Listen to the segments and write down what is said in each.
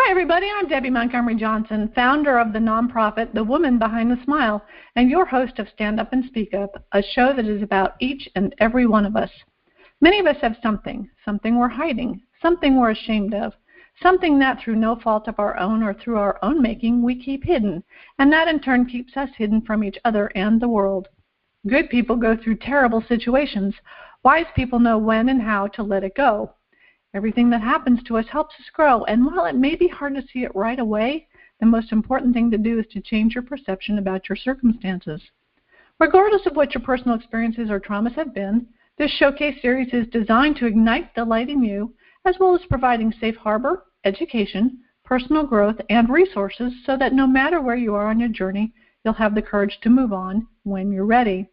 Hi, everybody. I'm Debbie Montgomery Johnson, founder of the nonprofit The Woman Behind the Smile, and your host of Stand Up and Speak Up, a show that is about each and every one of us. Many of us have something we're hiding, something we're ashamed of, something that through no fault of our own or through our own making we keep hidden, and that in turn keeps us hidden from each other and the world. Good people go through terrible situations. Wise people know when and how to let it go. Everything that happens to us helps us grow, and while it may be hard to see it right away, the most important thing to do is to change your perception about your circumstances. Regardless of what your personal experiences or traumas have been, this showcase series is designed to ignite the light in you, as well as providing safe harbor, education, personal growth, and resources so that no matter where you are on your journey, you'll have the courage to move on when you're ready.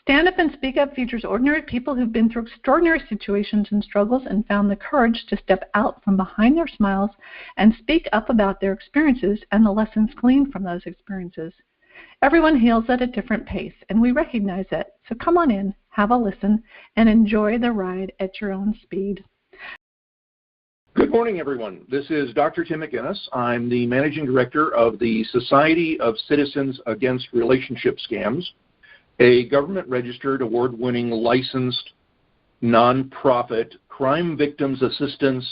Stand Up and Speak Up features ordinary people who've been through extraordinary situations and struggles and found the courage to step out from behind their smiles and speak up about their experiences and the lessons gleaned from those experiences. Everyone heals at a different pace, and we recognize that. So come on in, have a listen, and enjoy the ride at your own speed. Good morning, everyone. This is Dr. Tim Mcginnis. I'm the Managing Director of the Society of Citizens Against Relationship Scams, a government-registered, award-winning, licensed, nonprofit crime victims assistance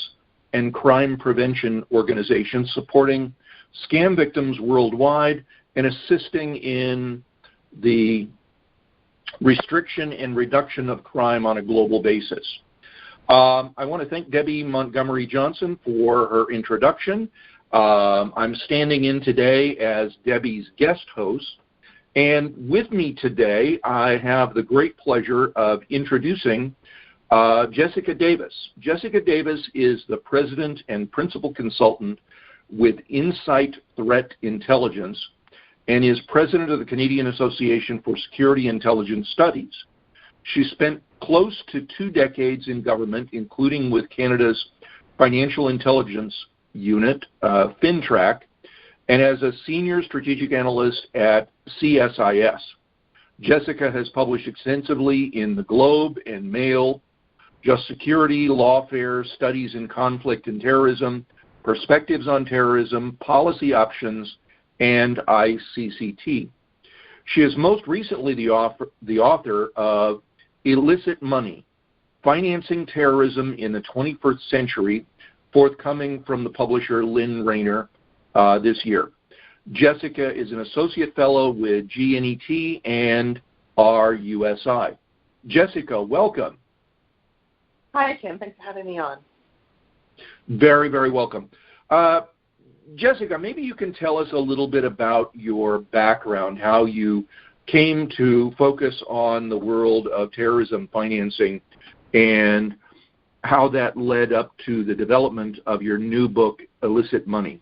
and crime prevention organization supporting scam victims worldwide and assisting in the restriction and reduction of crime on a global basis. I want to thank Debbie Montgomery Johnson for her introduction. I'm standing in today as Debbie's guest host. And with me today, I have the great pleasure of introducing Jessica Davis. Jessica Davis is the president and principal consultant with Insight Threat Intelligence and is president of the Canadian Association for Security Intelligence Studies. She spent close to 2 decades in government, including with Canada's Financial Intelligence Unit, FinTrack, and as a senior strategic analyst at CSIS. Jessica has published extensively in The Globe and Mail, Just Security, Lawfare, Studies in Conflict and Terrorism, Perspectives on Terrorism, Policy Options, and ICCT. She is most recently the author of Illicit Money, Financing Terrorism in the 21st Century, forthcoming from the publisher Lynn Rayner this year. Jessica is an associate fellow with GNET and RUSI. Jessica, welcome. Hi, Tim. Thanks for having me on. Very, very welcome. Jessica, maybe you can tell us a little bit about your background, how you came to focus on the world of terrorism financing and how that led up to the development of your new book, Illicit Money.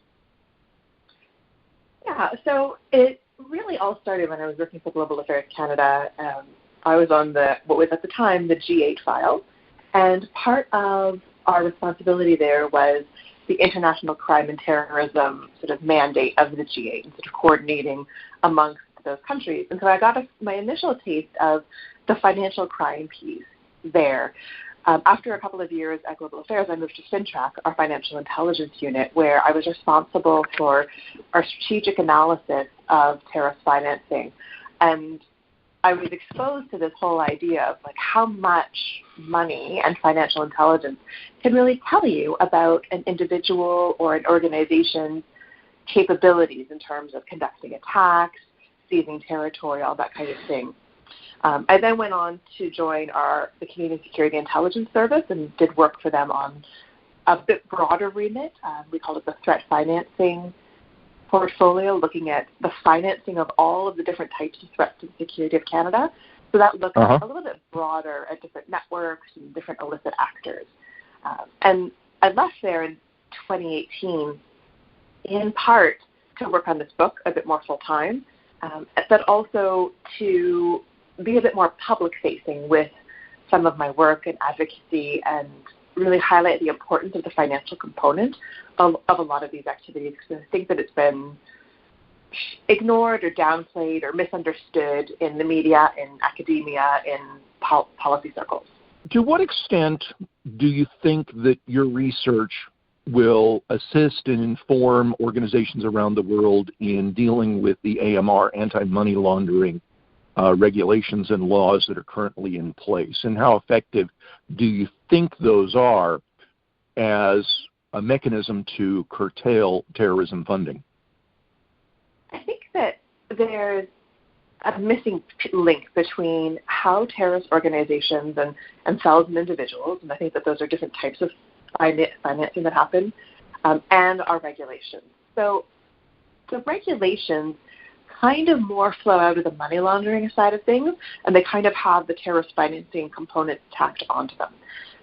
Yeah, so it really all started when I was working for Global Affairs Canada. I was on what was at the time the G8 file, and part of our responsibility there was the international crime and terrorism sort of mandate of the G8 and sort of coordinating amongst those countries. And so I got my initial taste of the financial crime piece there. After a couple of years at Global Affairs, I moved to FinTrack, our financial intelligence unit, where I was responsible for our strategic analysis of terrorist financing. And I was exposed to this whole idea of like how much money and financial intelligence can really tell you about an individual or an organization's capabilities in terms of conducting attacks, seizing territory, all that kind of thing. I then went on to join the Canadian Security Intelligence Service and did work for them on a bit broader remit. We called it the threat financing portfolio, looking at the financing of all of the different types of threats to the security of Canada. So that looked a little bit broader at different networks and different illicit actors. And I left there in 2018 in part to work on this book a bit more full-time, but also to be a bit more public-facing with some of my work and advocacy and really highlight the importance of the financial component of a lot of these activities, because I think that it's been ignored or downplayed or misunderstood in the media, in academia, in policy circles. To what extent do you think that your research will assist and inform organizations around the world in dealing with the AMR, anti-money laundering regulations and laws that are currently in place? And how effective do you think those are as a mechanism to curtail terrorism funding? I think that there's a missing link between how terrorist organizations and themselves and individuals, and I think that those are different types of financing that happen, and our regulations. So the regulations kind of more flow out of the money laundering side of things, and they kind of have the terrorist financing component tacked onto them.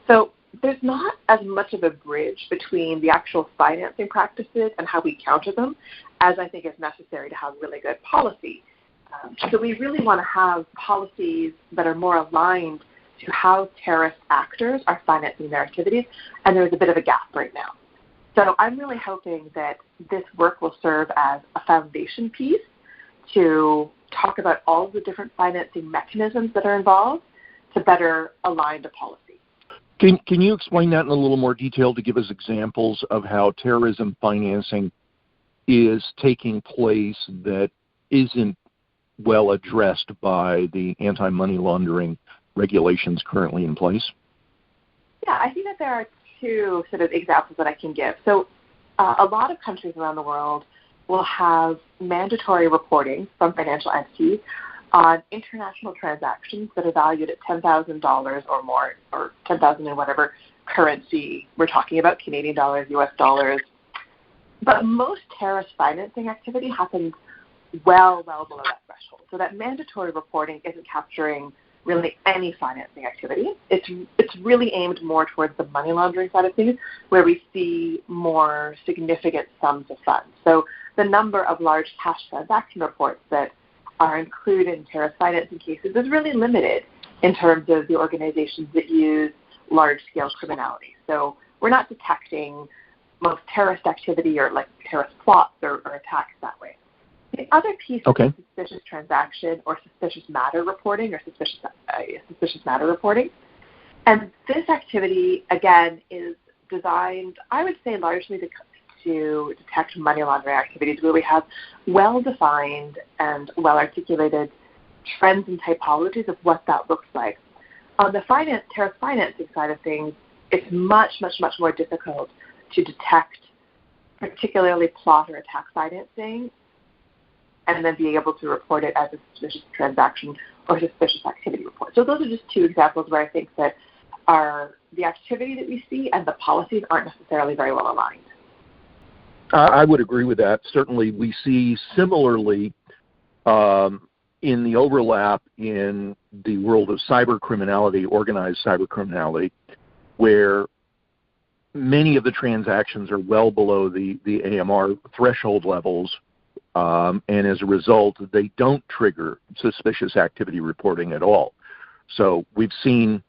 So there's not as much of a bridge between the actual financing practices and how we counter them as I think is necessary to have really good policy. So we really want to have policies that are more aligned to how terrorist actors are financing their activities, and there's a bit of a gap right now. So I'm really hoping that this work will serve as a foundation piece to talk about all the different financing mechanisms that are involved to better align to policy. Can you explain that in a little more detail to give us examples of how terrorism financing is taking place that isn't well addressed by the anti-money laundering regulations currently in place? Yeah, I think that there are two sort of examples that I can give. So a lot of countries around the world will have mandatory reporting from financial entities on international transactions that are valued at $10,000 or more, or $10,000 in whatever currency we're talking about, Canadian dollars, US dollars. But most terrorist financing activity happens well below that threshold. So that mandatory reporting isn't capturing really any financing activity. It's really aimed more towards the money laundering side of things, where we see more significant sums of funds. So the number of large cash transaction reports that are included in terrorist financing cases is really limited in terms of the organizations that use large-scale criminality. So we're not detecting most terrorist activity or like terrorist plots or attacks that way. The other piece is suspicious transaction or suspicious matter reporting or suspicious matter reporting. And this activity, again, is designed, I would say, largely to detect money laundering activities where we have well-defined and well-articulated trends and typologies of what that looks like. On the terrorist financing side of things, it's much, much, much more difficult to detect particularly plot or attack financing and then be able to report it as a suspicious transaction or suspicious activity report. So those are just two examples where I think that the activity that we see and the policies aren't necessarily very well aligned. I would agree with that. Certainly we see similarly in the overlap in the world of cyber criminality, organized cyber criminality, where many of the transactions are well below the AMR threshold levels, and as a result, they don't trigger suspicious activity reporting at all. So we've seen,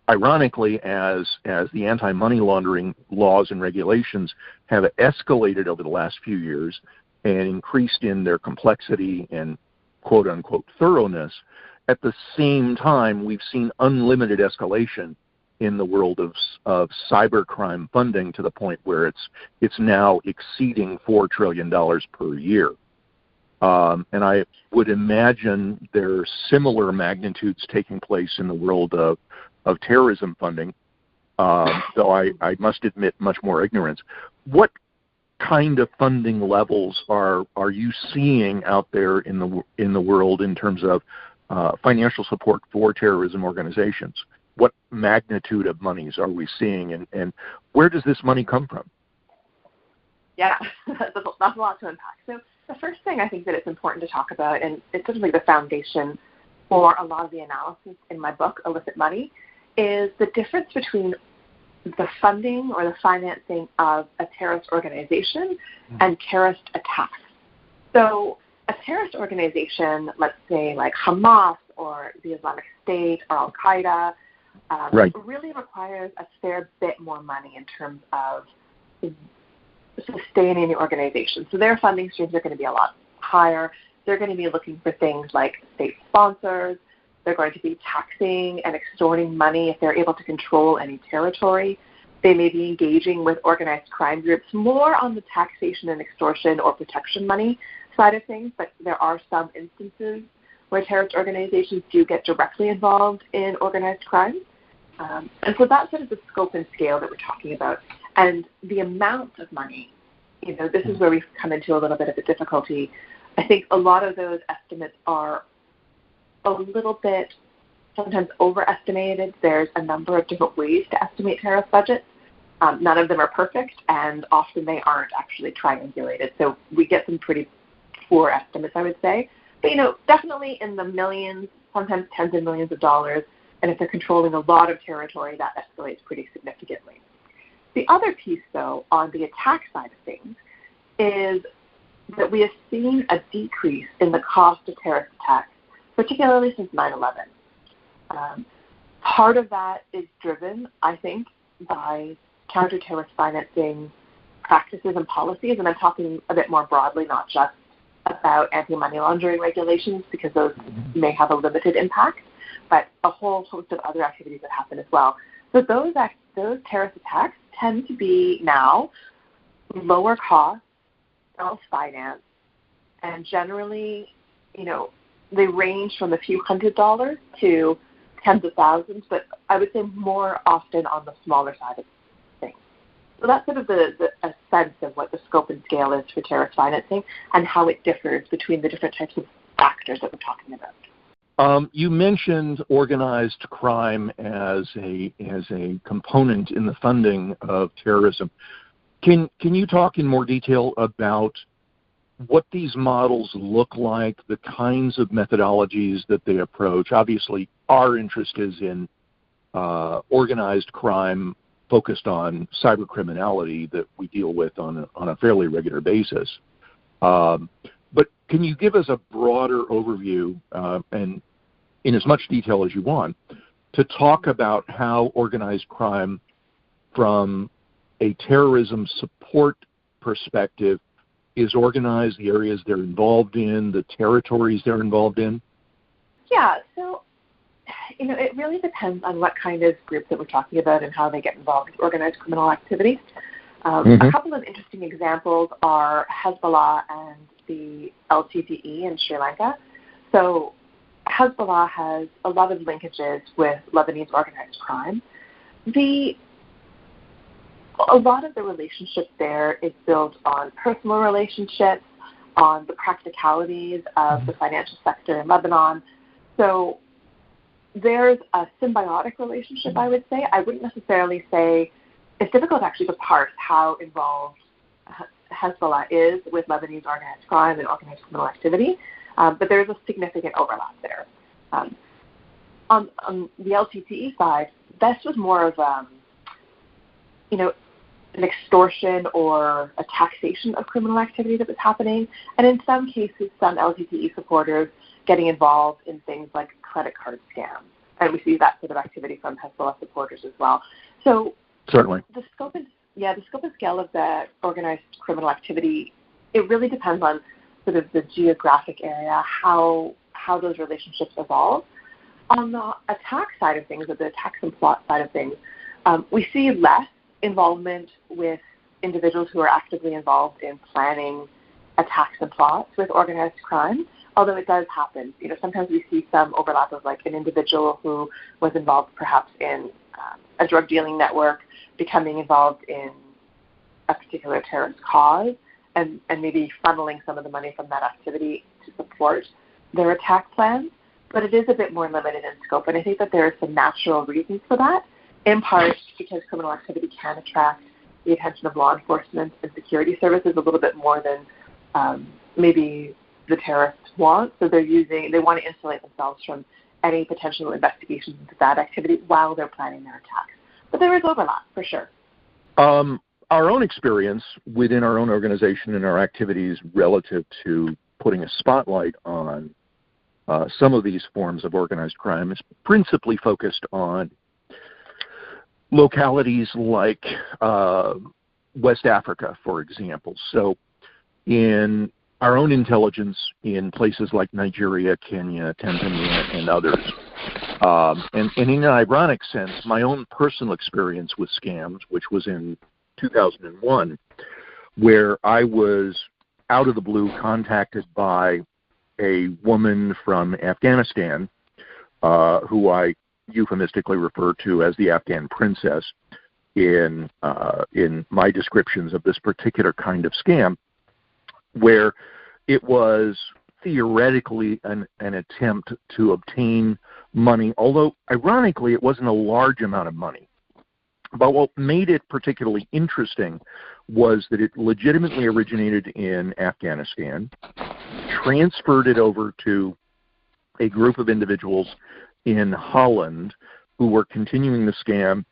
ironically, as the anti-money laundering laws and regulations have escalated over the last few years and increased in their complexity and quote-unquote thoroughness, at the same time, we've seen unlimited escalation in the world of cybercrime funding to the point where it's now exceeding $4 trillion per year. And I would imagine there are similar magnitudes taking place in the world of terrorism funding, though I must admit much more ignorance. What kind of funding levels are you seeing out there in the world in terms of financial support for terrorism organizations? What magnitude of monies are we seeing, and where does this money come from? Yeah, that's a lot to unpack. So the first thing I think that it's important to talk about, and it's certainly the foundation for a lot of the analysis in my book, Illicit Money, is the difference between the funding or the financing of a terrorist organization and terrorist attacks. So a terrorist organization, let's say like Hamas or the Islamic State or Al-Qaeda, really requires a fair bit more money in terms of sustaining the organization. So their funding streams are going to be a lot higher. They're going to be looking for things like state sponsors. They're going to be taxing and extorting money if they're able to control any territory. They may be engaging with organized crime groups more on the taxation and extortion or protection money side of things, but there are some instances where terrorist organizations do get directly involved in organized crime. And so that's sort of the scope and scale that we're talking about. And the amount of money, this is where we've come into a little bit of a difficulty. I think a lot of those estimates are a little bit sometimes overestimated. There's a number of different ways to estimate terrorist budgets. None of them are perfect, and often they aren't actually triangulated. So we get some pretty poor estimates, I would say. But, definitely in the millions, sometimes tens of millions of dollars. And if they're controlling a lot of territory, that escalates pretty significantly. The other piece, though, on the attack side of things is that we have seen a decrease in the cost of terrorist attacks, particularly since 9/11. Part of that is driven, I think, by counter-terrorist financing practices and policies, and I'm talking a bit more broadly, not just about anti-money laundering regulations, because those may have a limited impact, but a whole host of other activities that happen as well. So those terrorist attacks tend to be now lower cost, self-financed, and generally, they range from a few $100s to tens of thousands, but I would say more often on the smaller side of things. So that's sort of a sense of what the scope and scale is for terrorist financing and how it differs between the different types of factors that we're talking about. You mentioned organized crime as a component in the funding of terrorism. Can you talk in more detail about what these models look like, the kinds of methodologies that they approach? Obviously, our interest is in organized crime focused on cyber criminality that we deal with on a fairly regular basis. But can you give us a broader overview, and in as much detail as you want, to talk about how organized crime from a terrorism support perspective is organized, the areas they're involved in, the territories they're involved in? Yeah, so, it really depends on what kind of group that we're talking about and how they get involved with organized criminal activity. A couple of interesting examples are Hezbollah and the LTTE in Sri Lanka. So Hezbollah has a lot of linkages with Lebanese organized crime. A lot of the relationship there is built on personal relationships, on the practicalities of the financial sector in Lebanon. So there's a symbiotic relationship, I would say. I wouldn't necessarily say it's difficult actually to parse how involved Hezbollah is with Lebanese organized crime and organized criminal activity. But there's a significant overlap there. On the LTTE side, this was more of an extortion or a taxation of criminal activity that was happening, and in some cases, some LTTE supporters getting involved in things like credit card scams, and we see that sort of activity from Hezbollah supporters as well. So certainly, the scope and scale of the organized criminal activity, it really depends on sort of the geographic area, how those relationships evolve. On the attack side of things, or the attacks and plot side of things, we see less involvement with individuals who are actively involved in planning attacks and plots with organized crime, although it does happen. Sometimes we see some overlap of like an individual who was involved perhaps in a drug dealing network becoming involved in a particular terrorist cause, and maybe funneling some of the money from that activity to support their attack plans. But it is a bit more limited in scope, and I think that there are some natural reasons for that, in part because criminal activity can attract the attention of law enforcement and security services a little bit more than maybe the terrorists want. So they want to insulate themselves from any potential investigations into that activity while they're planning their attacks. But there is overlap, for sure. Our own experience within our own organization and our activities relative to putting a spotlight on some of these forms of organized crime is principally focused on localities like West Africa, for example. So in our own intelligence in places like Nigeria, Kenya, Tanzania, and others, And in an ironic sense, my own personal experience with scams, which was in 2001, where I was out of the blue contacted by a woman from Afghanistan, who I euphemistically refer to as the Afghan princess in my descriptions of this particular kind of scam, where it was theoretically an attempt to obtain money, although ironically it wasn't a large amount of money. But what made it particularly interesting was that it legitimately originated in Afghanistan, transferred it over to a group of individuals in Holland who were continuing the scam,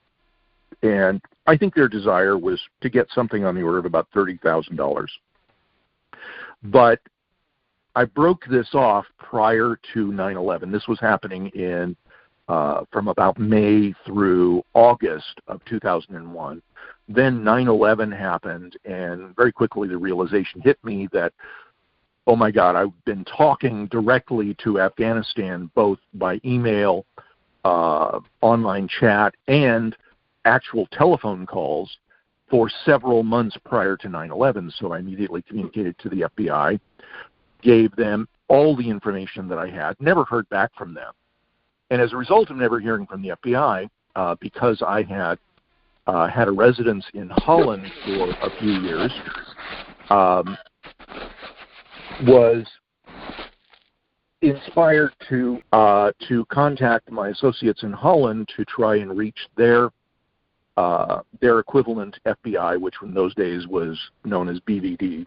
and I think their desire was to get something on the order of about $30,000. But I broke this off prior to 9/11. This was happening in from about May through August of 2001. Then 9/11 happened, and very quickly the realization hit me that, oh my God, I've been talking directly to Afghanistan, both by email, online chat, and actual telephone calls for several months prior to 9/11. So I immediately communicated to the FBI, gave them all the information that I had, never heard back from them. And as a result of never hearing from the FBI, because I had had a residence in Holland for a few years, was inspired to contact my associates in Holland to try and reach their equivalent FBI, which in those days was known as BVD,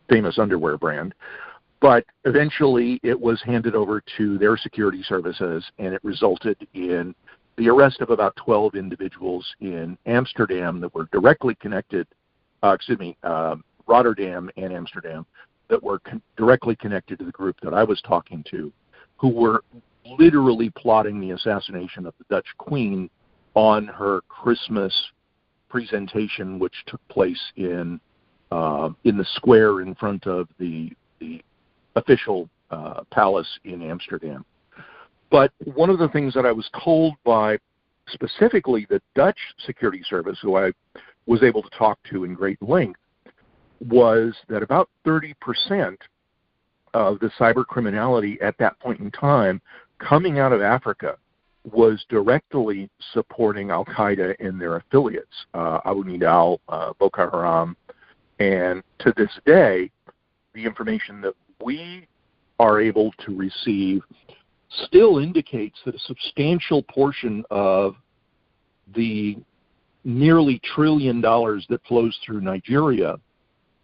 famous underwear brand. But eventually it was handed over to their security services, and it resulted in the arrest of about 12 individuals in Amsterdam that were directly connected, Rotterdam and Amsterdam, that were directly connected to the group that I was talking to, who were literally plotting the assassination of the Dutch Queen on her Christmas presentation, which took place in the square in front of the official palace in Amsterdam. But one of the things that I was told by specifically the Dutch security service, who I was able to talk to in great length, was that about 30% of the cyber criminality at that point in time coming out of Africa was directly supporting Al-Qaeda and their affiliates, Abu Nidal, Boko Haram, and to this day, the information that we are able to receive still indicates that a substantial portion of the nearly $1 trillion that flows through Nigeria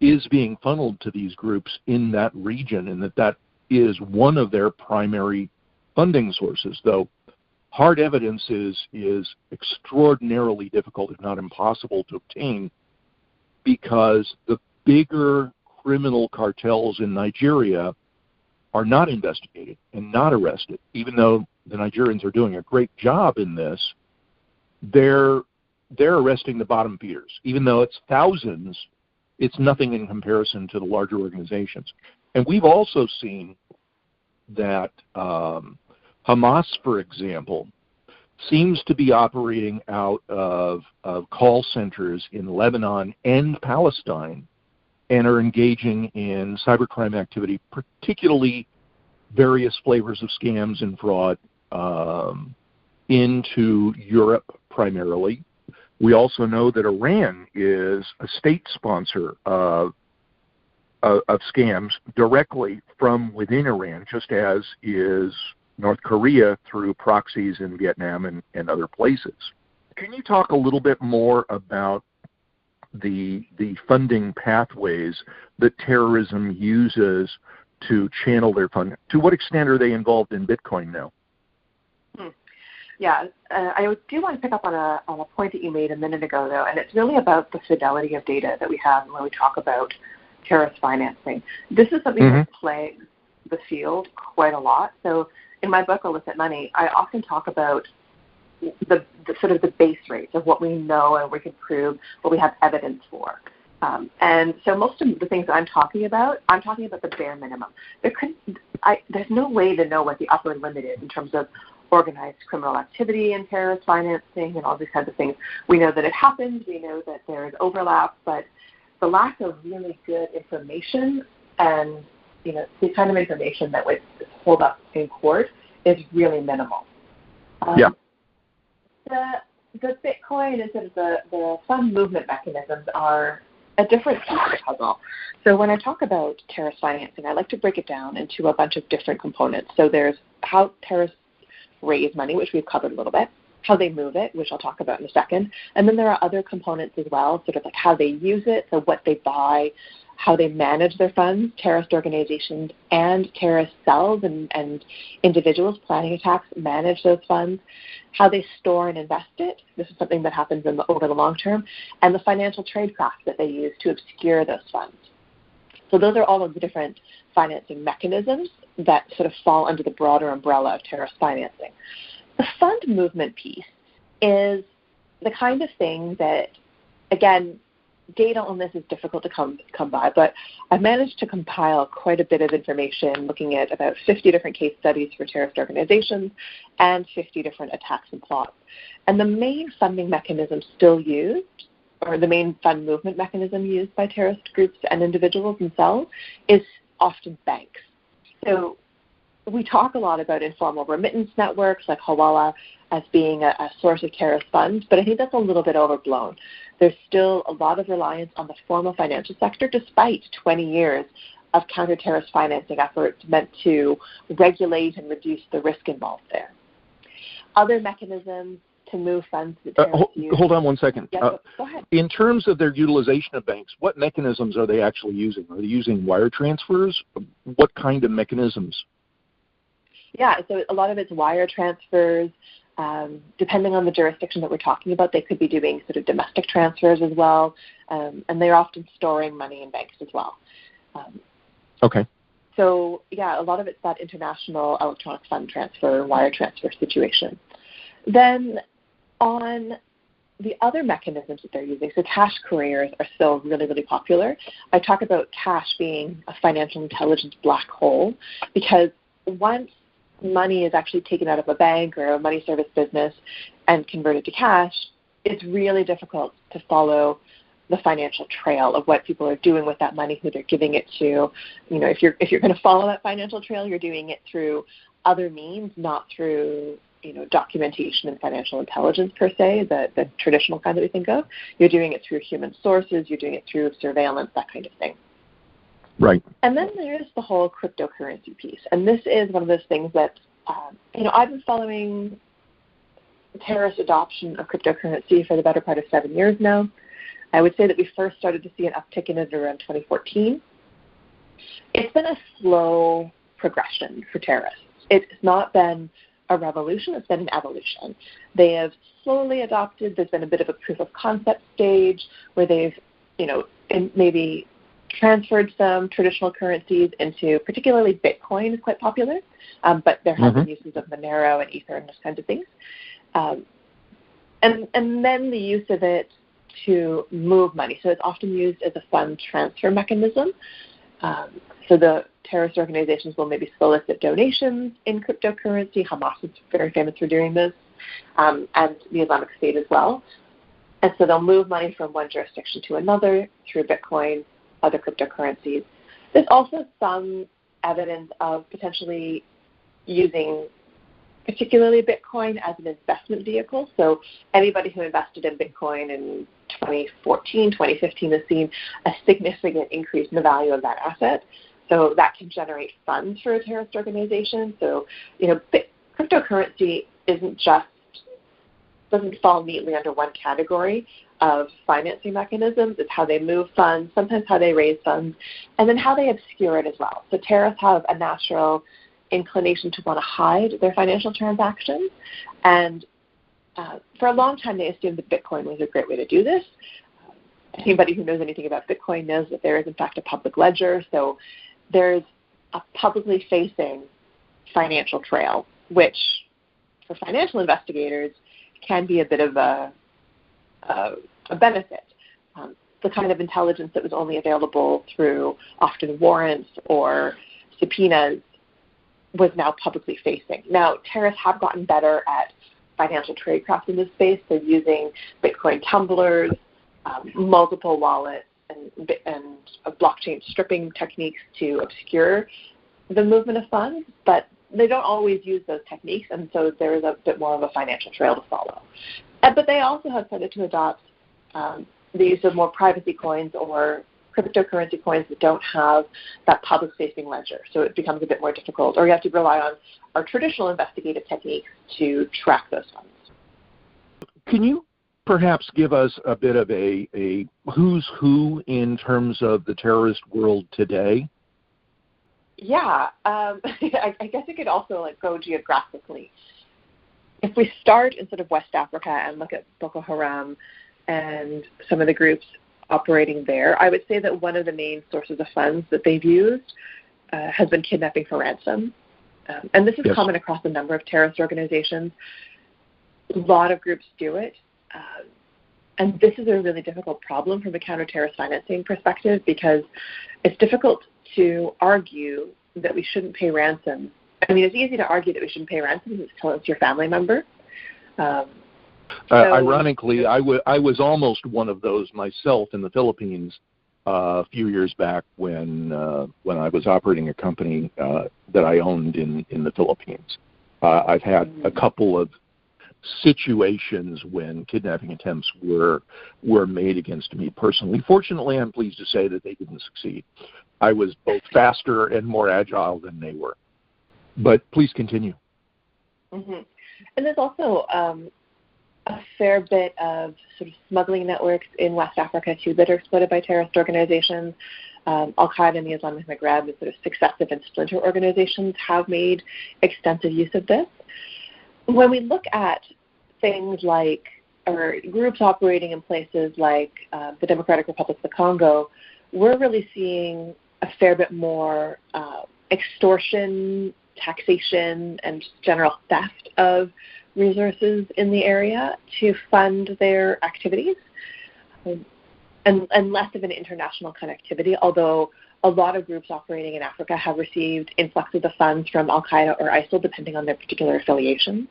is being funneled to these groups in that region, and that is one of their primary funding sources, though hard evidence is extraordinarily difficult, if not impossible, to obtain, because the bigger criminal cartels in Nigeria are not investigated and not arrested. Even though the Nigerians are doing a great job in this, they're arresting the bottom feeders. Even though it's thousands, it's nothing in comparison to the larger organizations. And we've also seen that Hamas, for example, seems to be operating out of call centers in Lebanon and Palestine, and are engaging in cybercrime activity, particularly various flavors of scams and fraud into Europe primarily. We also know that Iran is a state sponsor of scams directly from within Iran, just as is North Korea through proxies in Vietnam and other places. Can you talk a little bit more about the funding pathways that terrorism uses to channel their funding? To what extent are they involved in Bitcoin now? Yeah, I do want to pick up on a point that you made a minute ago, though, and it's really about the fidelity of data that we have when we talk about terrorist financing. This is something that plagues the field quite a lot. So in my book, Illicit Money, I often talk about the sort of the base rates of what we know and we can prove, what we have evidence for. And so most of the things that I'm talking about the bare minimum. There's no way to know what the upper limit is in terms of organized criminal activity and terrorist financing and all these kinds of things. We know that it happens. We know that there is overlap, but the lack of really good information and the kind of information that would hold up in court is really minimal. Yeah. The Bitcoin and sort of the fund movement mechanisms are a different piece of the puzzle. So when I talk about terrorist financing, I like to break it down into a bunch of different components. So there's how terrorists raise money, which we've covered a little bit, how they move it, which I'll talk about in a second, and then there are other components as well, sort of like how they use it, so what they buy, how they manage their funds, terrorist organizations and terrorist cells and individuals planning attacks manage those funds, how they store and invest it. This is something that happens over the long term, and the financial tradecraft that they use to obscure those funds. So those are all of the different financing mechanisms that sort of fall under the broader umbrella of terrorist financing. The fund movement piece is the kind of thing that, again, data on this is difficult to come by, but I've managed to compile quite a bit of information looking at about 50 different case studies for terrorist organizations and 50 different attacks and plots. And the main funding mechanism still used, or the main fund movement mechanism used by terrorist groups and individuals themselves, is often banks. So we talk a lot about informal remittance networks like Hezbollah as being a source of terrorist funds, but I think that's a little bit overblown. There's still a lot of reliance on the formal financial sector, despite 20 years of counter-terrorist financing efforts meant to regulate and reduce the risk involved there. Other mechanisms to move funds that terrorists use. Hold on one second. Yes, go ahead. In terms of their utilization of banks, what mechanisms are they actually using? Are they using wire transfers? What kind of mechanisms? Yeah, so a lot of it's wire transfers. Depending on the jurisdiction that we're talking about, they could be doing sort of domestic transfers as well, and they're often storing money in banks as well. Okay. So, yeah, a lot of it's that international electronic fund transfer, wire transfer situation. Then on the other mechanisms that they're using, so cash couriers are still really, really popular. I talk about cash being a financial intelligence black hole because once money is actually taken out of a bank or a money service business and converted to cash, it's really difficult to follow the financial trail of what people are doing with that money, who they're giving it to. If you're going to follow that financial trail, you're doing it through other means, not through documentation and financial intelligence per se, the traditional kind that we think of. You're doing it through human sources. You're doing it through surveillance, that kind of thing. Right. And then there's the whole cryptocurrency piece. And this is one of those things that, I've been following terrorist adoption of cryptocurrency for the better part of 7 years now. I would say that we first started to see an uptick in it around 2014. It's been a slow progression for terrorists. It's not been a revolution, it's been an evolution. They have slowly adopted. There's been a bit of a proof of concept stage where they've, maybe transferred some traditional currencies into, particularly Bitcoin is quite popular, but there have been uses of Monero and Ether and those kinds of things. And then the use of it to move money. So it's often used as a fund transfer mechanism. So the terrorist organizations will maybe solicit donations in cryptocurrency. Hamas is very famous for doing this, and the Islamic State as well. And so they'll move money from one jurisdiction to another through Bitcoin, other cryptocurrencies. There's also some evidence of potentially using particularly Bitcoin as an investment vehicle. So anybody who invested in Bitcoin in 2014, 2015 has seen a significant increase in the value of that asset. So that can generate funds for a terrorist organization. So, cryptocurrency doesn't fall neatly under one category of financing mechanisms. It's how they move funds, sometimes how they raise funds, and then how they obscure it as well. So terrorists have a natural inclination to want to hide their financial transactions. And for a long time, they assumed that Bitcoin was a great way to do this. Anybody who knows anything about Bitcoin knows that there is, in fact, a public ledger. So there's a publicly facing financial trail, which for financial investigators can be a bit of a benefit. The kind of intelligence that was only available through often warrants or subpoenas was now publicly facing. Now, terrorists have gotten better at financial tradecraft in this space. They're using Bitcoin tumblers, multiple wallets, and blockchain stripping techniques to obscure the movement of funds, but they don't always use those techniques, and so there is a bit more of a financial trail to follow. But they also have started to adopt the use of more privacy coins or cryptocurrency coins that don't have that public-facing ledger, so it becomes a bit more difficult, or you have to rely on our traditional investigative techniques to track those funds. Can you perhaps give us a bit of a who's who in terms of the terrorist world today? Yeah, I guess it could also go geographically. If we start in sort of West Africa and look at Boko Haram and some of the groups operating there, I would say that one of the main sources of funds that they've used has been kidnapping for ransom. And this is common across a number of terrorist organizations. A lot of groups do it. And this is a really difficult problem from a counter-terrorist financing perspective because it's difficult to argue that we shouldn't pay ransom. I mean, it's easy to argue that we shouldn't pay ransom until it's your family member. Ironically, I was almost one of those myself in the Philippines a few years back when I was operating a company that I owned in the Philippines. I've had a couple of situations when kidnapping attempts were made against me personally. Fortunately, I'm pleased to say that they didn't succeed. I was both faster and more agile than they were. But please continue. Mm-hmm. And there's also a fair bit of sort of smuggling networks in West Africa too that are exploited by terrorist organizations. Al-Qaeda and the Islamic Maghreb and sort of successive and splinter organizations have made extensive use of this. When we look at things like, or groups operating in places like the Democratic Republic of the Congo, we're really seeing a fair bit more extortion, taxation, and general theft of resources in the area to fund their activities, and less of an international connectivity, although a lot of groups operating in Africa have received influxes of funds from Al-Qaeda or ISIL, depending on their particular affiliations.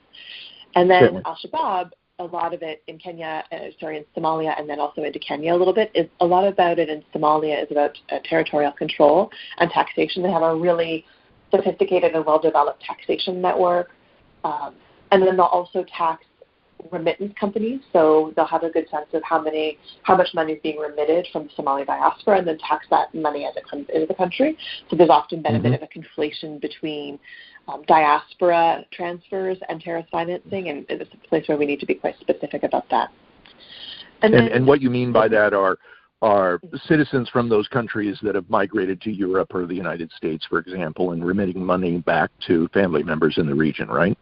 And then Al-Shabaab, a lot of it in Somalia, and then also into Kenya a little bit. A lot about it in Somalia is about territorial control and taxation. They have a really sophisticated and well-developed taxation network. And then they'll also tax remittance companies, so they'll have a good sense of how much money is being remitted from the Somali diaspora, and then tax that money as it comes into the country. So there's often been a bit of a conflation between diaspora transfers and terrorist financing, and it's a place where we need to be quite specific about that. And what you mean by that are citizens from those countries that have migrated to Europe or the United States, for example, and remitting money back to family members in the region, right?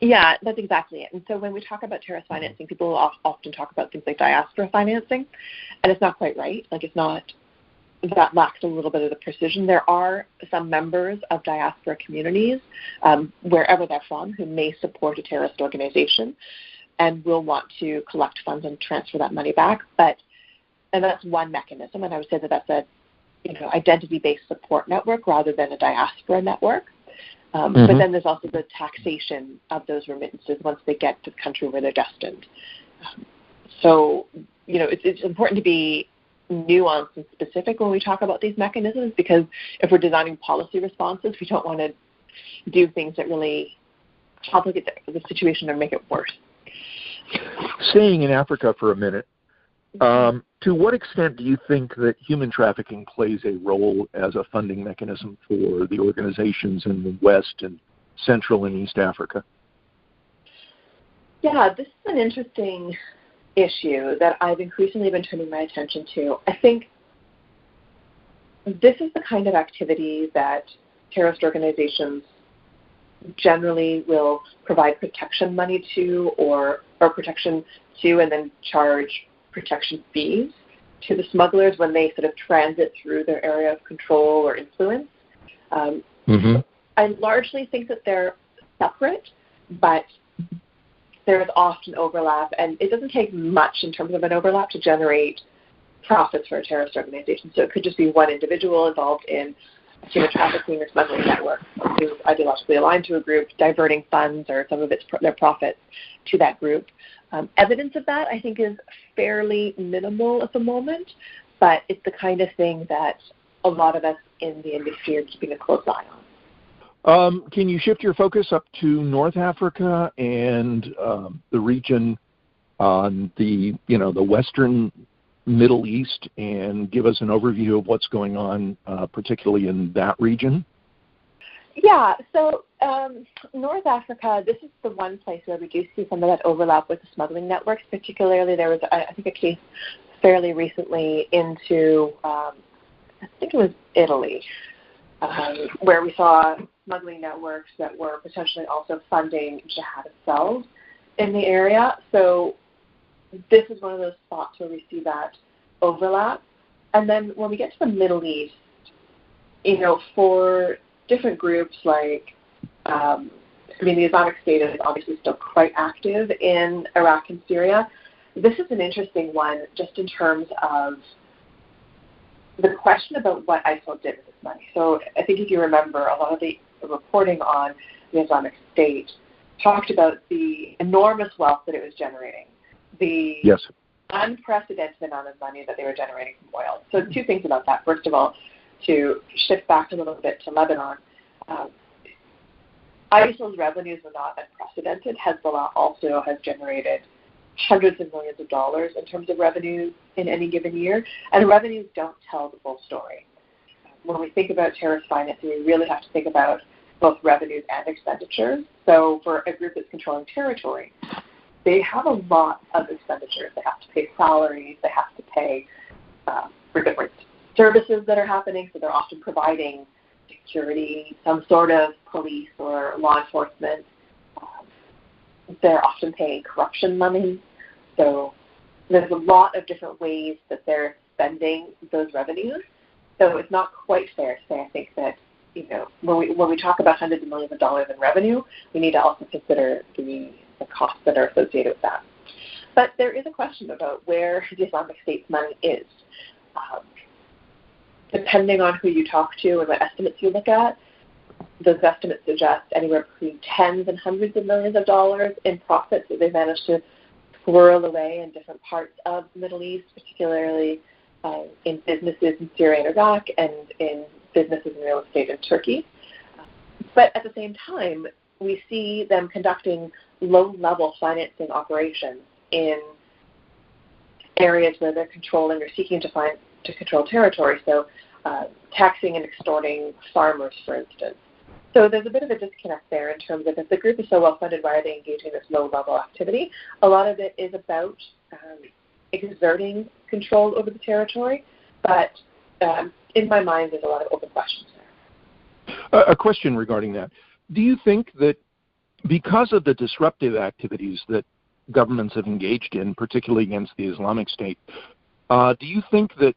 Yeah, that's exactly it. And so when we talk about terrorist financing, people often talk about things like diaspora financing, and it's not quite right. It's not, that lacks a little bit of the precision. There are some members of diaspora communities, wherever they're from, who may support a terrorist organization and will want to collect funds and transfer that money back. And that's one mechanism, and I would say that that's a identity-based support network rather than a diaspora network. But then there's also the taxation of those remittances once they get to the country where they're destined. So, it's important to be nuanced and specific when we talk about these mechanisms, because if we're designing policy responses, we don't want to do things that really complicate the situation or make it worse. Staying in Africa for a minute, to what extent do you think that human trafficking plays a role as a funding mechanism for the organizations in the West and Central and East Africa? Yeah, this is an interesting issue that I've increasingly been turning my attention to. I think this is the kind of activity that terrorist organizations generally will provide protection money to or protection to, and then charge protection fees to the smugglers when they sort of transit through their area of control or influence. I largely think that they're separate, but there's often overlap, and it doesn't take much in terms of an overlap to generate profits for a terrorist organization. So it could just be one individual involved in to a trafficking or smuggling network, who ideologically aligned to a group, diverting funds or some of their profits to that group. Evidence of that, I think, is fairly minimal at the moment, but it's the kind of thing that a lot of us in the industry are keeping a close eye on. Can you shift your focus up to North Africa and the region on the Western Middle East, and give us an overview of what's going on, particularly in that region? Yeah, so North Africa, this is the one place where we do see some of that overlap with the smuggling networks. Particularly, there was, I think, a case fairly recently into, I think it was Italy, where we saw smuggling networks that were potentially also funding jihadist cells in the area. So this is one of those spots where we see that overlap. And then when we get to the Middle East, for different groups like, the Islamic State is obviously still quite active in Iraq and Syria. This is an interesting one just in terms of the question about what ISIL did with this money. So I think if you remember, a lot of the reporting on the Islamic State talked about the enormous wealth that it was generating, the unprecedented amount of money that they were generating from oil. So two things about that. First of all, to shift back a little bit to Lebanon, ISIL's revenues are not unprecedented. Hezbollah also has generated hundreds of millions of dollars in terms of revenue in any given year, and revenues don't tell the full story. When we think about terrorist financing, we really have to think about both revenues and expenditures. So for a group that's controlling territory, they have a lot of expenditures. They have to pay salaries, they have to pay for different services that are happening, so they're often providing security, some sort of police or law enforcement. They're often paying corruption money. So there's a lot of different ways that they're spending those revenues. So it's not quite fair to say, I think, that when we talk about hundreds of millions of dollars in revenue, we need to also consider the costs that are associated with that. But there is a question about where the Islamic State's money is. Depending on who you talk to and what estimates you look at, those estimates suggest anywhere between tens and hundreds of millions of dollars in profits that they've managed to swirl away in different parts of the Middle East, particularly in businesses in Syria and Iraq and in businesses in real estate in Turkey. But at the same time, we see them conducting low-level financing operations in areas where they're controlling or seeking to control territory, so taxing and extorting farmers, for instance. So there's a bit of a disconnect there in terms of if the group is so well-funded, why are they engaging in this low-level activity? A lot of it is about exerting control over the territory, but in my mind, there's a lot of open questions there. A question regarding that. Do you think that because of the disruptive activities that governments have engaged in, particularly against the Islamic State, do you think that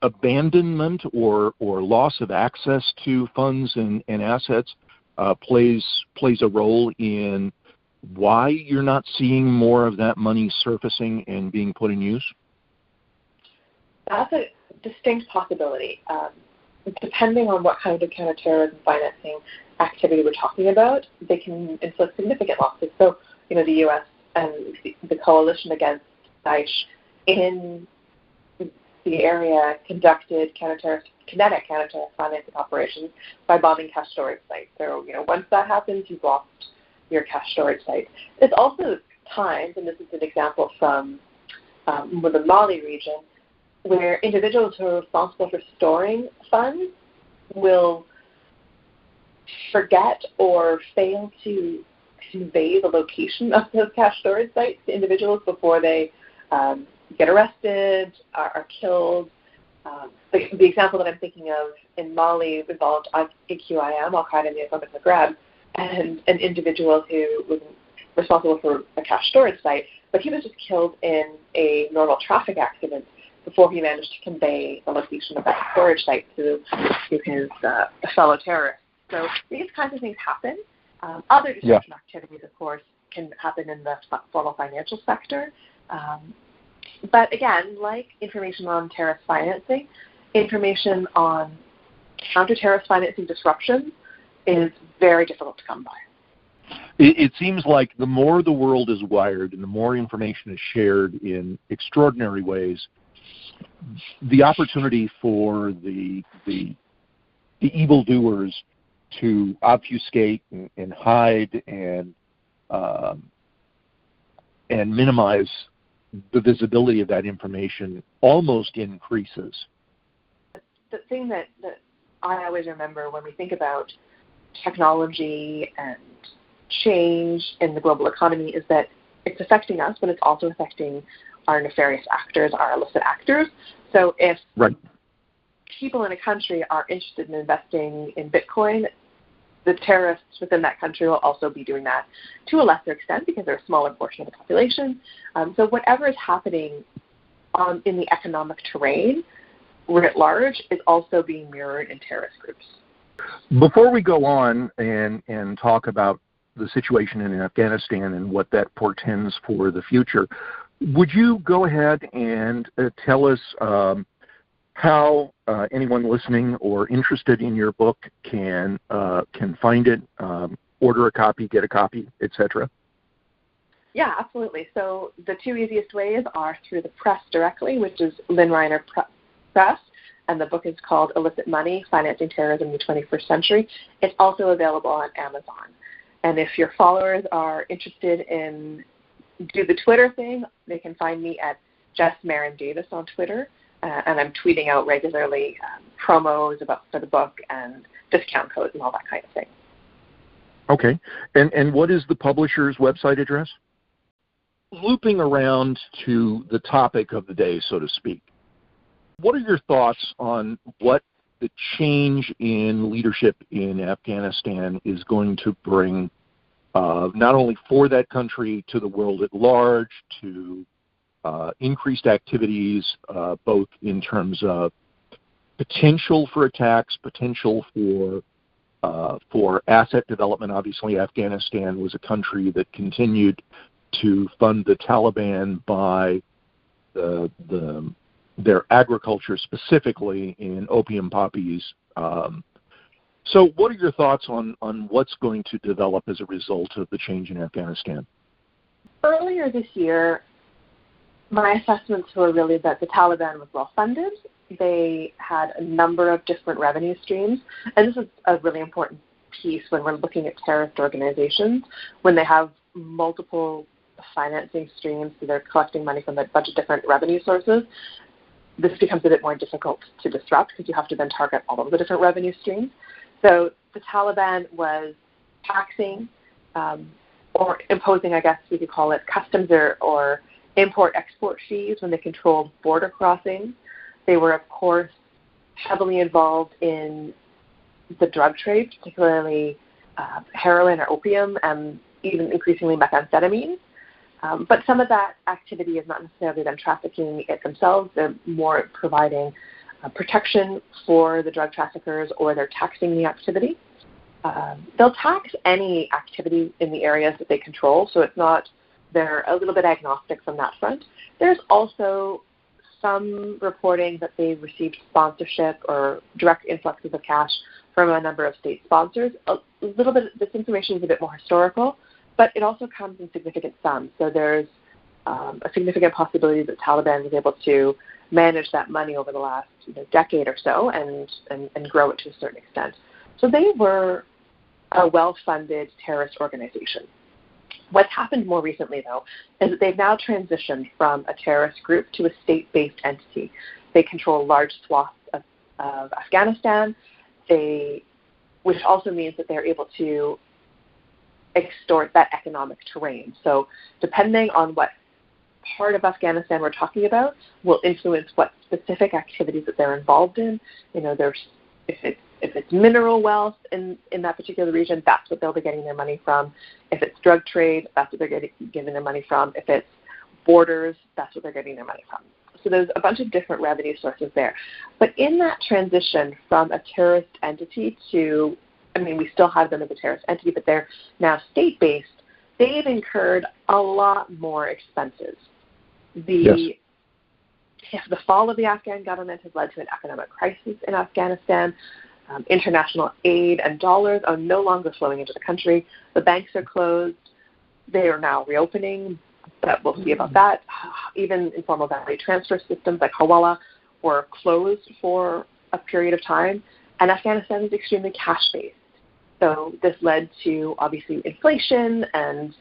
abandonment or loss of access to funds and assets plays a role in why you're not seeing more of that money surfacing and being put in use? That's a distinct possibility. Depending on what kind of counterterrorism financing activity we're talking about, they can inflict significant losses. So, the U.S. and the coalition against Daesh in the area conducted kinetic counterterrorist financing operations by bombing cash storage sites. So, once that happens, you've lost your cash storage site. There's also times, and this is an example from the Mali region, where individuals who are responsible for storing funds will forget or fail to convey the location of those cash storage sites to individuals before they get arrested, are killed. The example that I'm thinking of in Mali involved AQIM, Al-Qaeda in the Islamic Maghreb, and an individual who was responsible for a cash storage site, but he was just killed in a normal traffic accident before he managed to convey the location of that storage site to his fellow terrorists. So these kinds of things happen. Other disruption activities, of course, can happen in the formal financial sector. But again, like information on terrorist financing, information on counter-terrorist financing disruptions is very difficult to come by. It seems like the more the world is wired and the more information is shared in extraordinary ways, the opportunity for the evildoers to obfuscate and hide and minimize the visibility of that information almost increases. The thing that I always remember when we think about technology and change in the global economy is that it's affecting us, but it's also affecting our nefarious actors, our illicit actors. So if people in a country are interested in investing in Bitcoin, the terrorists within that country will also be doing that to a lesser extent because they're a smaller portion of the population. So whatever is happening in the economic terrain writ large is also being mirrored in terrorist groups. Before we go on and talk about the situation in Afghanistan and what that portends for the future, would you go ahead and tell us how anyone listening or interested in your book can find it, order a copy, get a copy, etc.? Yeah, absolutely. So the two easiest ways are through the press directly, which is Lynn Reiner Press, and the book is called Illicit Money, Financing Terrorism in the 21st Century. It's also available on Amazon. And if your followers are interested in do the Twitter thing, they can find me at Jess Marin Davis on Twitter. And I'm tweeting out regularly promos for the book and discount codes and all that kind of thing. Okay. And what is the publisher's website address? Looping around to the topic of the day, so to speak, what are your thoughts on what the change in leadership in Afghanistan is going to bring, not only for that country, to the world at large, to increased activities, both in terms of potential for attacks, potential for asset development? Obviously, Afghanistan was a country that continued to fund the Taliban by their agriculture, specifically in opium poppies. So what are your thoughts on what's going to develop as a result of the change in Afghanistan? Earlier this year, my assessments were really that the Taliban was well-funded. They had a number of different revenue streams, and this is a really important piece when we're looking at terrorist organizations. When they have multiple financing streams, so they're collecting money from a bunch of different revenue sources, this becomes a bit more difficult to disrupt because you have to then target all of the different revenue streams. So the Taliban was taxing or imposing, I guess we could call it, customs or import-export fees when they controlled border crossings. They were, of course, heavily involved in the drug trade, particularly heroin or opium, and even increasingly methamphetamine. But some of that activity is not necessarily them trafficking it themselves. They're more providing protection for the drug traffickers, or they're taxing the activity. They'll tax any activity in the areas that they control, so it's not, they're a little bit agnostic from that front. There's also some reporting that they've received sponsorship or direct influxes of cash from a number of state sponsors. A little bit, this information is a bit more historical, but it also comes in significant sums. So there's a significant possibility that Taliban was able to manage that money over the last decade or so and grow it to a certain extent. So they were a well-funded terrorist organization. What's happened more recently, though, is that they've now transitioned from a terrorist group to a state-based entity. They control large swaths of Afghanistan, which also means that they're able to extort that economic terrain. So depending on what part of Afghanistan we're talking about will influence what specific activities that they're involved in. If it's mineral wealth in that particular region, that's what they'll be getting their money from. If it's drug trade, that's what they're getting their money from. If it's borders, that's what they're getting their money from. So there's a bunch of different revenue sources there. But in that transition from a terrorist entity to, we still have them as a terrorist entity, but they're now state-based, they've incurred a lot more expenses. The fall of the Afghan government has led to an economic crisis in Afghanistan. International aid and dollars are no longer flowing into the country. The banks are closed. They are now reopening, but we'll see about that. Even informal value transfer systems like Hezbollah were closed for a period of time, and Afghanistan is extremely cash-based. So this led to, obviously, inflation and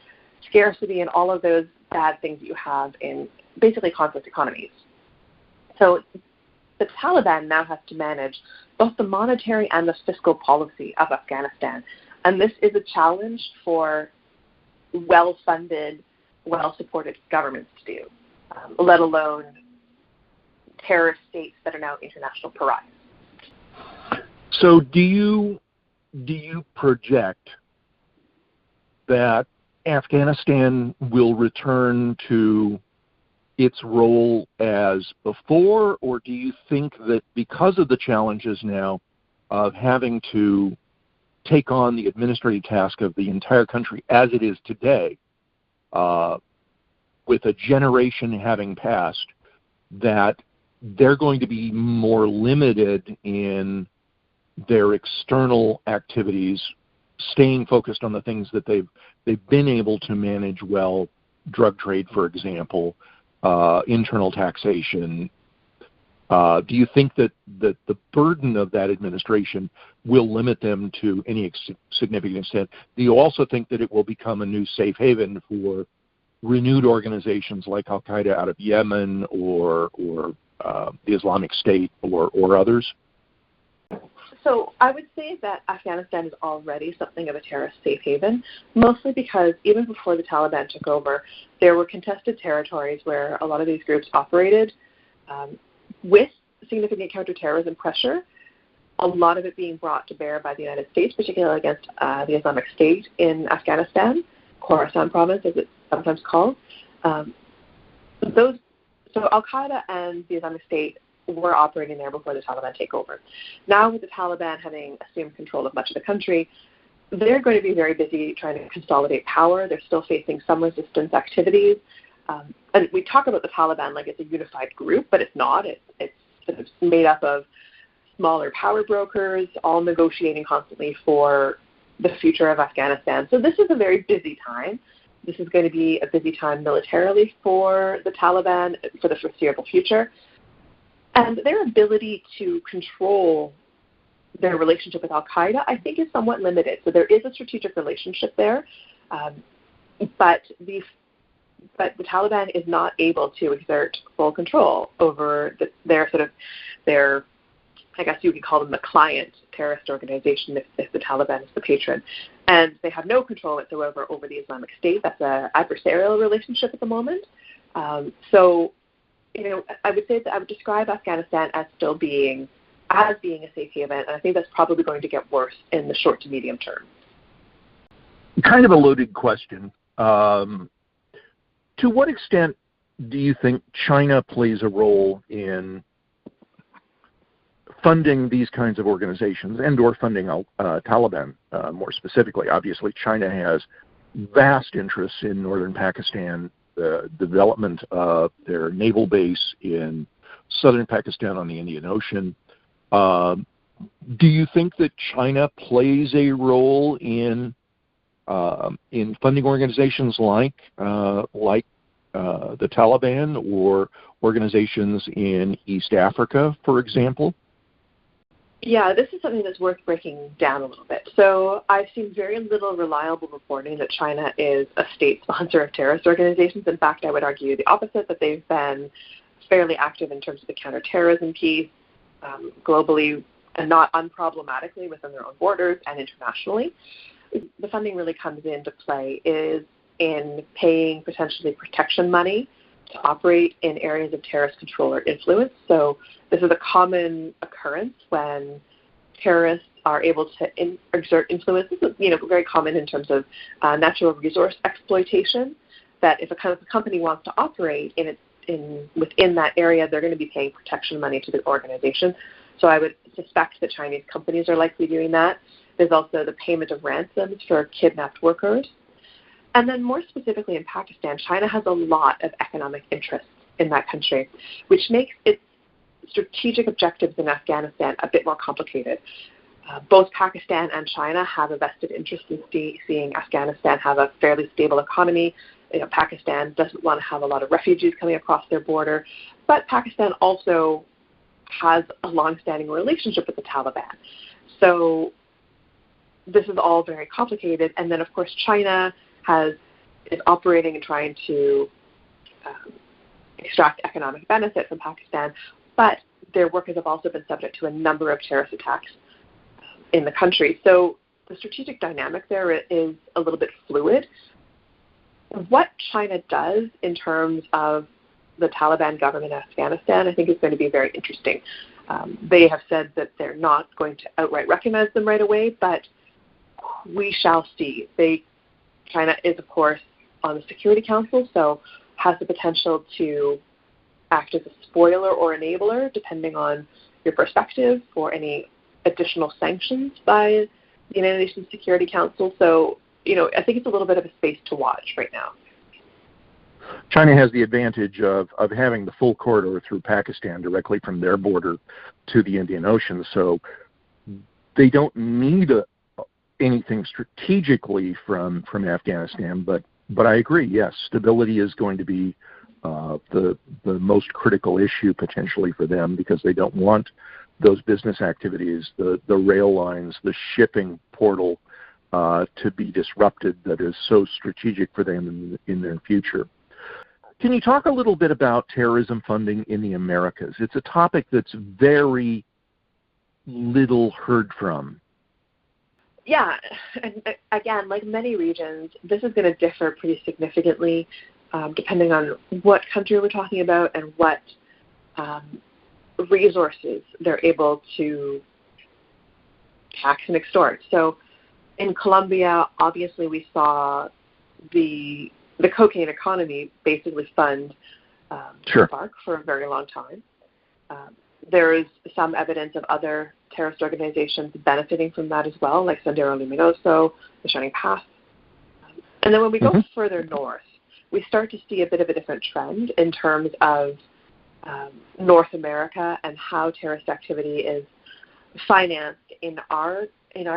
scarcity and all of those bad things that you have in basically conflict economies. So the Taliban now has to manage both the monetary and the fiscal policy of Afghanistan. And this is a challenge for well-funded, well-supported governments to do, let alone terrorist states that are now international pariahs. So do you project that Afghanistan will return to its role as before, or do you think that because of the challenges now of having to take on the administrative task of the entire country as it is today, with a generation having passed, that they're going to be more limited in their external activities, staying focused on the things that they've been able to manage well, drug trade, for example, internal taxation? Do you think that the burden of that administration will limit them to any significant extent? Do you also think that it will become a new safe haven for renewed organizations like Al-Qaeda out of Yemen or the Islamic State or others? So I would say that Afghanistan is already something of a terrorist safe haven, mostly because even before the Taliban took over, there were contested territories where a lot of these groups operated with significant counterterrorism pressure, a lot of it being brought to bear by the United States, particularly against the Islamic State in Afghanistan, Khorasan province, as it's sometimes called. So Al-Qaeda and the Islamic State were operating there before the Taliban take over. Now with the Taliban having assumed control of much of the country, they're going to be very busy trying to consolidate power. They're still facing some resistance activities. And we talk about the Taliban like it's a unified group, but it's not. It's sort of made up of smaller power brokers, all negotiating constantly for the future of Afghanistan. So this is a very busy time. This is going to be a busy time militarily for the Taliban for the foreseeable future. And their ability to control their relationship with Al-Qaeda, I think, is somewhat limited. So there is a strategic relationship there, but the Taliban is not able to exert full control over their, I guess you could call them the client terrorist organization if the Taliban is the patron. And they have no control whatsoever over the Islamic State. That's an adversarial relationship at the moment. I would say that I would describe Afghanistan as still being a safe haven, and I think that's probably going to get worse in the short to medium term. Kind of a loaded question. To what extent do you think China plays a role in funding these kinds of organizations and or funding Taliban more specifically? Obviously, China has vast interests in northern Pakistan, the development of their naval base in southern Pakistan on the Indian Ocean. Do you think that China plays a role in funding organizations like the Taliban or organizations in East Africa, for example? Yeah, this is something that's worth breaking down a little bit. So I've seen very little reliable reporting that China is a state sponsor of terrorist organizations. In fact, I would argue the opposite, that they've been fairly active in terms of the counterterrorism piece, globally and not unproblematically within their own borders and internationally. The funding really comes into play is in paying potentially protection money to operate in areas of terrorist control or influence. So this is a common occurrence when terrorists are able to exert influence. This is very common in terms of natural resource exploitation, that if a company wants to operate within that area, they're going to be paying protection money to the organization. So I would suspect that Chinese companies are likely doing that. There's also the payment of ransoms for kidnapped workers. And then more specifically in Pakistan, China has a lot of economic interests in that country, which makes its strategic objectives in Afghanistan a bit more complicated. Both Pakistan and China have a vested interest in seeing Afghanistan have a fairly stable economy. Pakistan doesn't want to have a lot of refugees coming across their border, but Pakistan also has a long-standing relationship with the Taliban. So this is all very complicated. And then, of course, China is operating and trying to extract economic benefit from Pakistan, but their workers have also been subject to a number of terrorist attacks in the country. So the strategic dynamic there is a little bit fluid. What China does in terms of the Taliban government in Afghanistan, I think, is going to be very interesting. They have said that they're not going to outright recognize them right away, but we shall see. China is, of course, on the Security Council, so has the potential to act as a spoiler or enabler, depending on your perspective, for any additional sanctions by the United Nations Security Council. So, I think it's a little bit of a space to watch right now. China has the advantage of having the full corridor through Pakistan directly from their border to the Indian Ocean, so they don't need anything strategically from Afghanistan, but I agree, yes, stability is going to be the most critical issue potentially for them, because they don't want those business activities, the rail lines, the shipping portal to be disrupted that is so strategic for them in their future. Can you talk a little bit about terrorism funding in the Americas? It's a topic that's very little heard from. Yeah, and again, like many regions, this is going to differ pretty significantly depending on what country we're talking about and what resources they're able to tax and extort. So in Colombia, obviously we saw the cocaine economy basically fund FARC for a very long time. There is some evidence of other terrorist organizations benefiting from that as well, like Sendero Luminoso, the Shining Path. And then when we go further north, we start to see a bit of a different trend in terms of North America and how terrorist activity is financed in our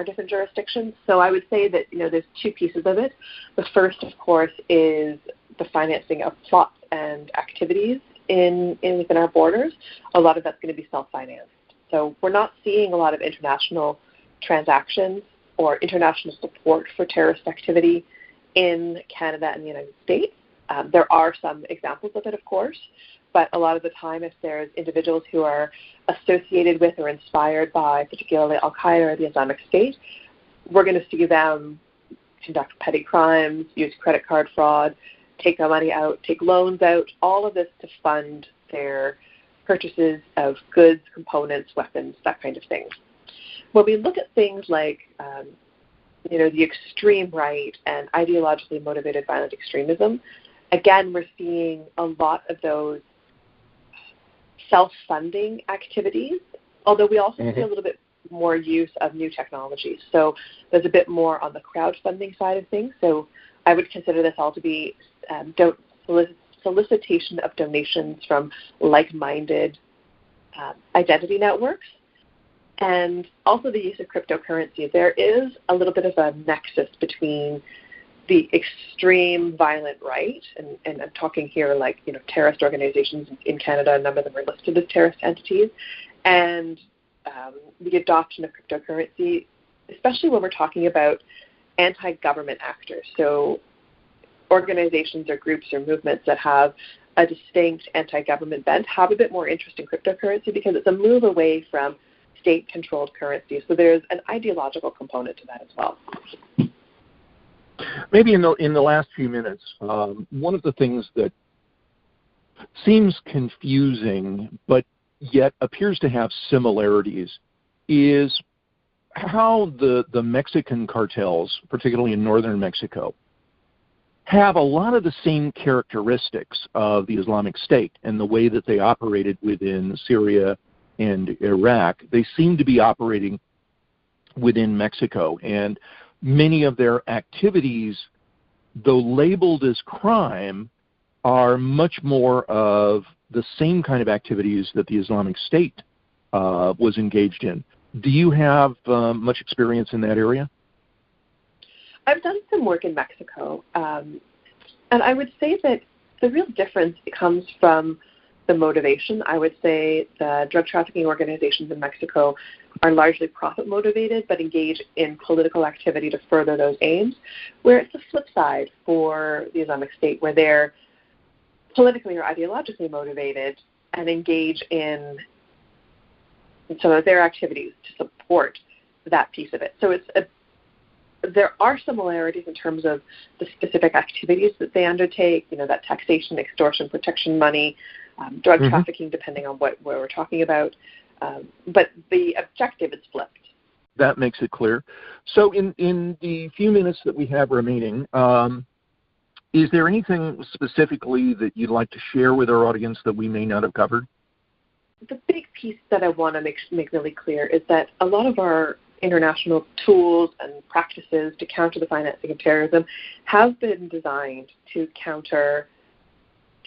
different jurisdictions. So I would say that there's two pieces of it. The first, of course, is the financing of plots and activities within our borders. A lot of that's going to be self-financed. So we're not seeing a lot of international transactions or international support for terrorist activity in Canada and the United States. There are some examples of it, of course, but a lot of the time, if there's individuals who are associated with or inspired by particularly Al-Qaeda or the Islamic State, we're going to see them conduct petty crimes, use credit card fraud, take their money out, take loans out, all of this to fund their purchases of goods, components, weapons, that kind of thing. When we look at things like the extreme right and ideologically motivated violent extremism, again, we're seeing a lot of those self-funding activities, although we also see a little bit more use of new technologies. So there's a bit more on the crowdfunding side of things. So I would consider this all to be solicitation of donations from like-minded identity networks, and also the use of cryptocurrency. There is a little bit of a nexus between the extreme violent right, and I'm talking here like terrorist organizations in Canada, a number of them are listed as terrorist entities, and the adoption of cryptocurrency, especially when we're talking about anti-government actors. So organizations or groups or movements that have a distinct anti-government bent have a bit more interest in cryptocurrency because it's a move away from state-controlled currency. So there's an ideological component to that as well. Maybe in the last few minutes, one of the things that seems confusing but yet appears to have similarities is how the Mexican cartels, particularly in northern Mexico, have a lot of the same characteristics of the Islamic State and the way that they operated within Syria and Iraq. They seem to be operating within Mexico, and many of their activities, though labeled as crime, are much more of the same kind of activities that the Islamic State was engaged in. Do you have much experience in that area? I've done some work in Mexico, and I would say that the real difference comes from the motivation. I would say the drug trafficking organizations in Mexico are largely profit motivated but engage in political activity to further those aims, where it's the flip side for the Islamic State, where they're politically or ideologically motivated and engage in some of their activities to support that piece of it. So there are similarities in terms of the specific activities that they undertake, that taxation, extortion, protection money, drug trafficking, depending on what we're talking about. But the objective is flipped. That makes it clear. So in the few minutes that we have remaining, is there anything specifically that you'd like to share with our audience that we may not have covered? The big piece that I want to make really clear is that a lot of our international tools and practices to counter the financing of terrorism have been designed to counter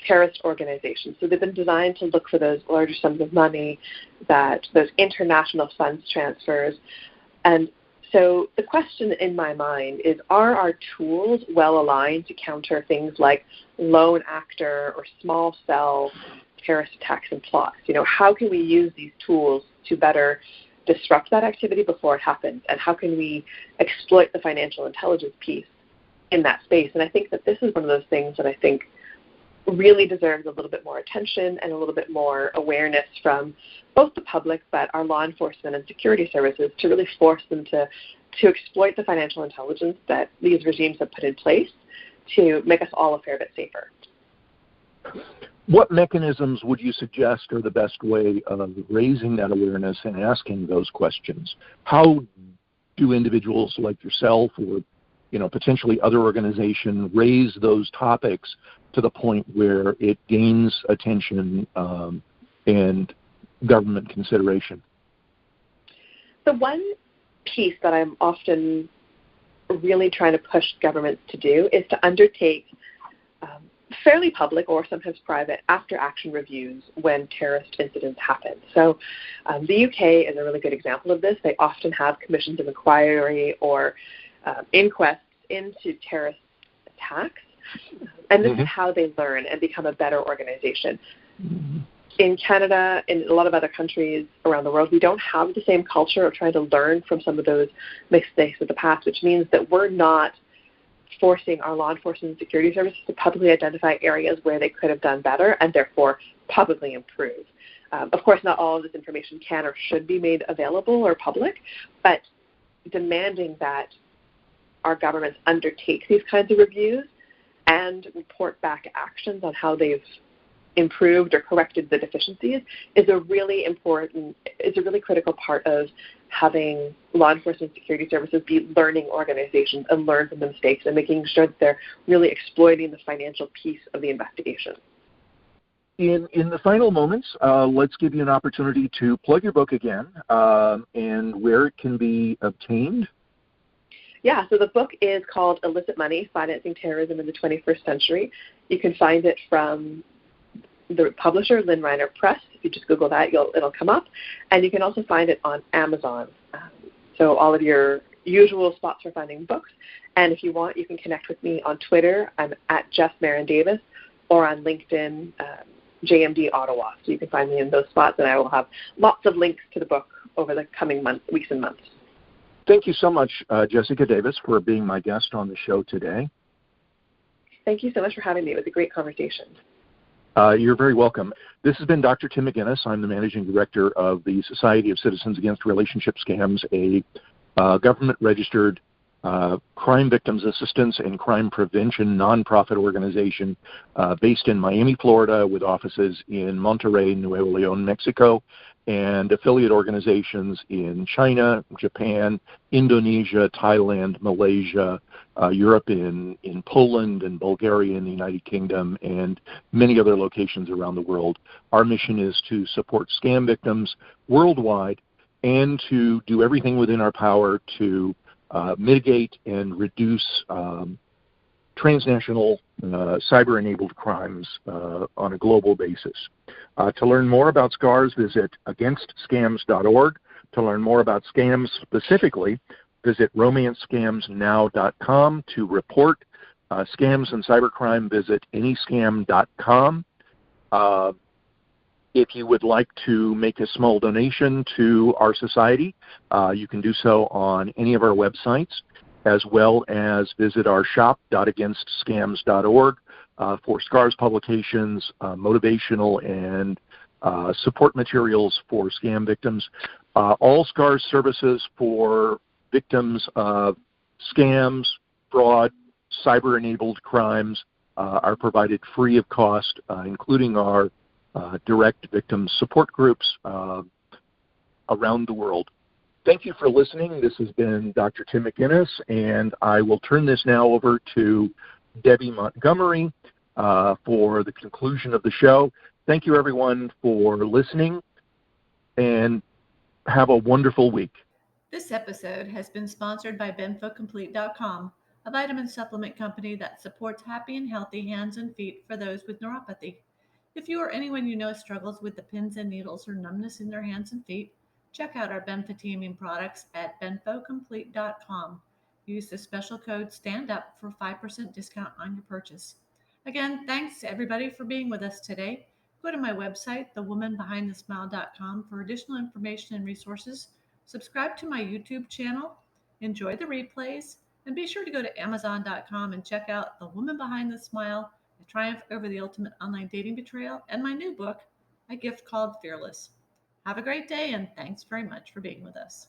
terrorist organizations. So they've been designed to look for those larger sums of money, those international funds transfers. And so the question in my mind is, are our tools well aligned to counter things like lone actor or small cell terrorist attacks and plots? How can we use these tools to better disrupt that activity before it happens? And how can we exploit the financial intelligence piece in that space? And I think that this is one of those things that I think really deserves a little bit more attention and a little bit more awareness from both the public, but our law enforcement and security services, to really force them to exploit the financial intelligence that these regimes have put in place to make us all a fair bit safer. What mechanisms would you suggest are the best way of raising that awareness and asking those questions? How do individuals like yourself or potentially other organizations raise those topics to the point where it gains attention and government consideration? The one piece that I'm often really trying to push governments to do is to undertake fairly public or sometimes private after-action reviews when terrorist incidents happen. So the UK is a really good example of this. They often have commissions of inquiry or inquests into terrorist attacks, and this is how they learn and become a better organization. In Canada, in a lot of other countries around the world, we don't have the same culture of trying to learn from some of those mistakes of the past, which means that we're not forcing our law enforcement and security services to publicly identify areas where they could have done better and therefore publicly improve. Of course, not all of this information can or should be made available or public, but demanding that our governments undertake these kinds of reviews and report back actions on how they've improved or corrected the deficiencies is a really critical part of having law enforcement security services be learning organizations and learn from the mistakes and making sure that they're really exploiting the financial piece of the investigation. In the final moments, let's give you an opportunity to plug your book again and where it can be obtained. Yeah, so the book is called Illicit Money, Financing Terrorism in the 21st Century. You can find it from the publisher, Lynn Reiner Press. If you just Google that, it'll come up. And you can also find it on Amazon. So all of your usual spots for finding books. And if you want, you can connect with me on Twitter. I'm at Jess Marin Davis, or on LinkedIn, JMD Ottawa. So you can find me in those spots, and I will have lots of links to the book over the coming weeks and months. Thank you so much, Jessica Davis, for being my guest on the show today. Thank you so much for having me. It was a great conversation. You're very welcome. This has been Dr. Tim Mcginnis. I'm the Managing Director of the Society of Citizens Against Relationship Scams, a government-registered crime victims assistance and crime prevention nonprofit organization based in Miami, Florida, with offices in Monterrey, Nuevo León, Mexico, and affiliate organizations in China, Japan, Indonesia, Thailand, Malaysia, Europe, in Poland and Bulgaria, in the United Kingdom, and many other locations around the world. Our mission is to support scam victims worldwide and to do everything within our power to mitigate and reduce transnational cyber-enabled crimes on a global basis. To learn more about SCARS, visit againstscams.org. To learn more about scams specifically, visit romancescamsnow.com. To report scams and cybercrime, visit anyscam.com. If you would like to make a small donation to our society, you can do so on any of our websites, as well as visit our shop.againstscams.org for SCARS publications, motivational and support materials for scam victims. All SCARS services for victims of scams, fraud, cyber-enabled crimes are provided free of cost, including our direct victim support groups around the world. Thank you for listening. This has been Dr. Tim Mcginnis, and I will turn this now over to Debbie Montgomery for the conclusion of the show. Thank you, everyone, for listening, and have a wonderful week. This episode has been sponsored by BenfoComplete.com, a vitamin supplement company that supports happy and healthy hands and feet for those with neuropathy. If you or anyone you know struggles with the pins and needles or numbness in their hands and feet, check out our benfotiamine products at BenfoComplete.com. Use the special code STANDUP for 5% discount on your purchase. Again, thanks to everybody for being with us today. Go to my website, thewomanbehindthesmile.com, for additional information and resources. Subscribe to my YouTube channel, enjoy the replays, and be sure to go to Amazon.com and check out The Woman Behind the Smile, The Triumph Over the Ultimate Online Dating Betrayal, and my new book, a gift called Fearless. Have a great day, and thanks very much for being with us.